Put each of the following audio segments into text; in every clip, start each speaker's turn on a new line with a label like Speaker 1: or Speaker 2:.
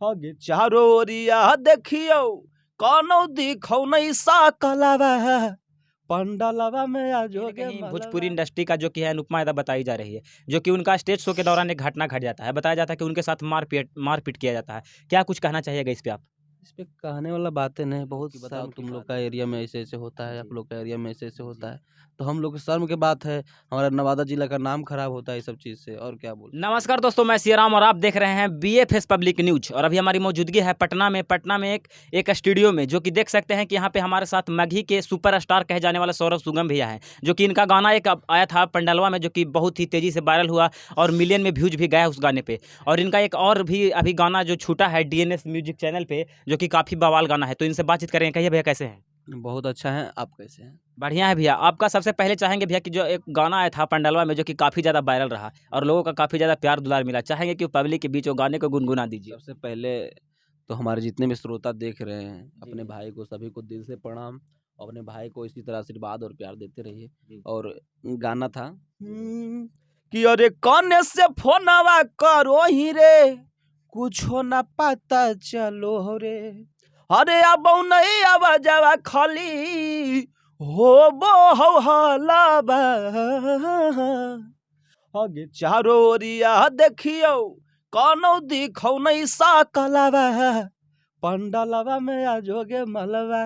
Speaker 1: आगे चारों ओरिया देखियो कौनो दिखौ नहीं सकलवा पंडलवा में आजोगे
Speaker 2: कहीं
Speaker 1: मलवा।
Speaker 2: भोजपुरी इंडस्ट्री का जो कि है अनुपमा यादव बताई जा रही है, जो कि उनका स्टेज शो के दौरान एक घटना घट जाता है। बताया जाता है कि उनके साथ मारपीट किया जाता है। क्या कुछ कहना चाहिएगा इस पे आप?
Speaker 1: इस पे कहने वाला बातें नहीं, बहुत
Speaker 2: बताओ
Speaker 1: शर्म
Speaker 2: की
Speaker 1: तुम लोग
Speaker 2: बात
Speaker 1: का
Speaker 2: है।
Speaker 1: एरिया में ऐसे ऐसे होता है, आप
Speaker 2: जी।
Speaker 1: लोग का एरिया में ऐसे ऐसे होता
Speaker 2: जी।
Speaker 1: है, तो हम लोग की शर्म की बात है। हमारा नवादा जिला का नाम खराब होता है इस सब चीज़ से, और क्या बोल।
Speaker 2: नमस्कार दोस्तों, मैं सियाराम और आप देख रहे हैं बीएफएस पब्लिक न्यूज। और अभी हमारी मौजूदगी है पटना में एक स्टूडियो में, जो कि देख सकते हैं कि यहाँ पे हमारे साथ मगही के सुपरस्टार कहे जाने वाले सौरभ सुगम भैया हैं, जो कि इनका गाना एक आया था पंडलवा में, जो कि बहुत ही तेजी से वायरल हुआ और मिलियन में व्यूज भी गया उस गाने पे। और इनका एक और भी अभी गाना जो छूटा है डीएनएस म्यूजिक चैनल पे, जो कि काफ़ी बवाल गाना है। तो इनसे बातचीत करेंगे। कहिए भैया, कैसे हैं?
Speaker 1: बहुत अच्छा है, आप कैसे हैं?
Speaker 2: बढ़िया है भैया। आपका सबसे पहले चाहेंगे भैया कि जो एक गाना आया था पंडलवा में, जो कि काफ़ी ज़्यादा वायरल रहा और लोगों का काफ़ी ज़्यादा प्यार दुलार मिला, चाहेंगे कि पब्लिक के बीच वो गाने को गुनगुना दीजिए।
Speaker 1: सबसे पहले तो हमारे जितने भी श्रोता देख रहे हैं,
Speaker 2: जी,
Speaker 1: अपने
Speaker 2: जी।
Speaker 1: भाई को सभी को दिल से प्रणाम, और अपने भाई को इसी तरह आशीर्वाद और प्यार देते रहिए।
Speaker 2: जी।
Speaker 1: और गाना था कि अरे कौन से फोनवा करो ही रे, कुछो ना पता चलो रे, अरे अब नहीं आवाजवा खाली हो बो हो हलावा, आगे चारों ओरिया देखियो कौनो दिखौ नहीं सकलवा पंडलवा में आजोगे मलवा।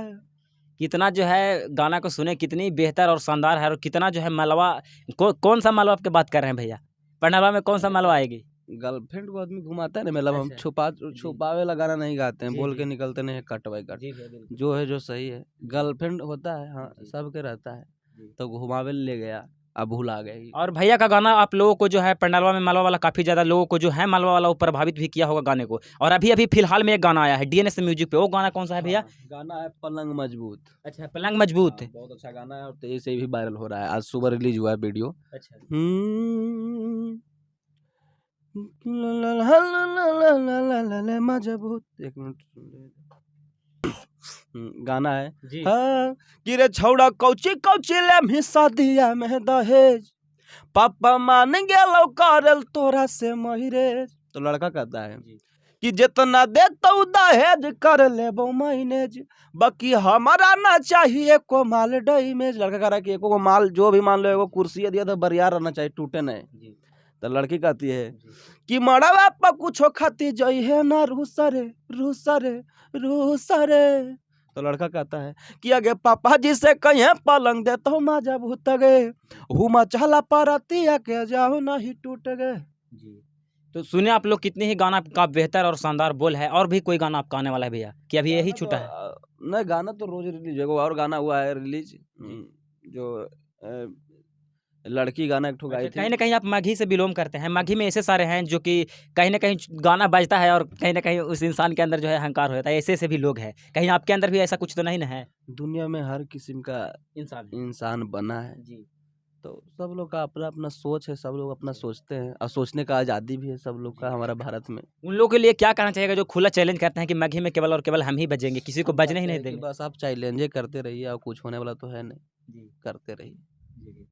Speaker 2: कितना जो है गाना को सुने, कितनी बेहतर और शानदार है, और कितना जो है मलवा कौन सा मलवा आपकी बात कर रहे हैं भैया? पंडलवा में कौन सा मलवा आएगी?
Speaker 1: गर्लफ्रेंड को आदमी घुमाता है ना, मतलब हम
Speaker 2: अच्छा। जी।
Speaker 1: छुपावे ला गाना नहीं गाते हैं,
Speaker 2: जी,
Speaker 1: बोल
Speaker 2: जी।
Speaker 1: के निकलते नहीं है कट बाई कट।
Speaker 2: जी भैया, बिल्कुल।
Speaker 1: जो है जो सही है, गर्लफ्रेंड होता है, हाँ
Speaker 2: जी।
Speaker 1: सबके रहता है,
Speaker 2: जी।
Speaker 1: तो घुमावे ले गया, अब भुला गई।
Speaker 2: और भैया का गाना आप लोगों को जो है पंडलवा में मलवा वाला काफ़ी ज़्यादा लोगों को जो है मलवा वाला वो प्रभावित भी किया होगा गाने को। और अभी फिलहाल में एक गाना आया है डीएनएस म्यूजिक पे, वो गाना कौन सा है भैया?
Speaker 1: हाँ, गाना है पलंग मजबूत।
Speaker 2: अच्छा, पलंग मजबूत।
Speaker 1: हाँ, बहुत अच्छा गाना है और तेजी से भी वायरल हो रहा है, आज सुबह रिलीज हुआ है वीडियो।
Speaker 2: अच्छा।
Speaker 1: हम्म, मजबूत, एक मिनट सुन ले। गाना है
Speaker 2: जी।
Speaker 1: हाँ कि रे छौड़ा कौची कौची ले शादिया में दहेज, पापा मान गेलो करल तोरा से महिरेज। तो लड़का कहता है
Speaker 2: जी।
Speaker 1: कि जितना देतो दहेज कर लेबो मैनेज, बाकी हमारा ना चाहिए को माल डैमेज। लड़का कह रहा है कि एको को माल जो भी मान लो, एगो कुर्सी दिया तो बरियार रहना चाहिए, टूटे नहीं।
Speaker 2: जी।
Speaker 1: तो लड़की कहती है
Speaker 2: जी।
Speaker 1: कि मड़वा पर कुछो खाती जई है ना रूसरे रूसरे रूसरे। तो लड़का कहता है कि अगे पापा जी से कहीं पलंग दे तो मजा भूत गए, हुमा चला परतिया के जाओ नहीं टूट गए।
Speaker 2: जी। तो सुने आप लोग, कितनी ही गाना का बेहतर और शानदार बोल है। और भी कोई गाना आपका आने वाला है भैया, कि अभी यही
Speaker 1: गाना तो
Speaker 2: छूटा है?
Speaker 1: नहीं, गाना तो रोज रिलीज होगा, और गाना हुआ है रिलीज, जो लड़की गाना एक ठो गाई
Speaker 2: अच्छा,
Speaker 1: थी।
Speaker 2: कहीं न कहीं आप माघी से बिलॉन्ग करते हैं। माघी में ऐसे सारे हैं जो कि कहीं न कहीं गाना बजता है और कहीं न कहीं उस इंसान के अंदर जो है अहंकार हो जाता है। ऐसे-ऐसे भी लोग हैं। कहीं आपके अंदर भी ऐसा कुछ तो नहीं ना है?
Speaker 1: दुनिया में हर किस्म का
Speaker 2: इंसान है।
Speaker 1: इंसान बना है,
Speaker 2: जी।
Speaker 1: तो सब लोग का अपना अपना सोच है, सब लोग अपना सोचते हैं, और सोचने का आज़ादी भी है सब लोग का
Speaker 2: जी।
Speaker 1: हमारा भारत में।
Speaker 2: उन लोगों के लिए क्या कहना चाहिएगा जो खुला चैलेंज करते हैं कि माघी में केवल और केवल हम ही बजेंगे, किसी को
Speaker 1: हम
Speaker 2: बजने ही
Speaker 1: कहते
Speaker 2: नहीं
Speaker 1: हैं कि
Speaker 2: देंगे?
Speaker 1: बस आप चैलेंजे करते रहिए, और कुछ होने वाला तो है नहीं,
Speaker 2: जी।
Speaker 1: करते रहिए।
Speaker 2: जी।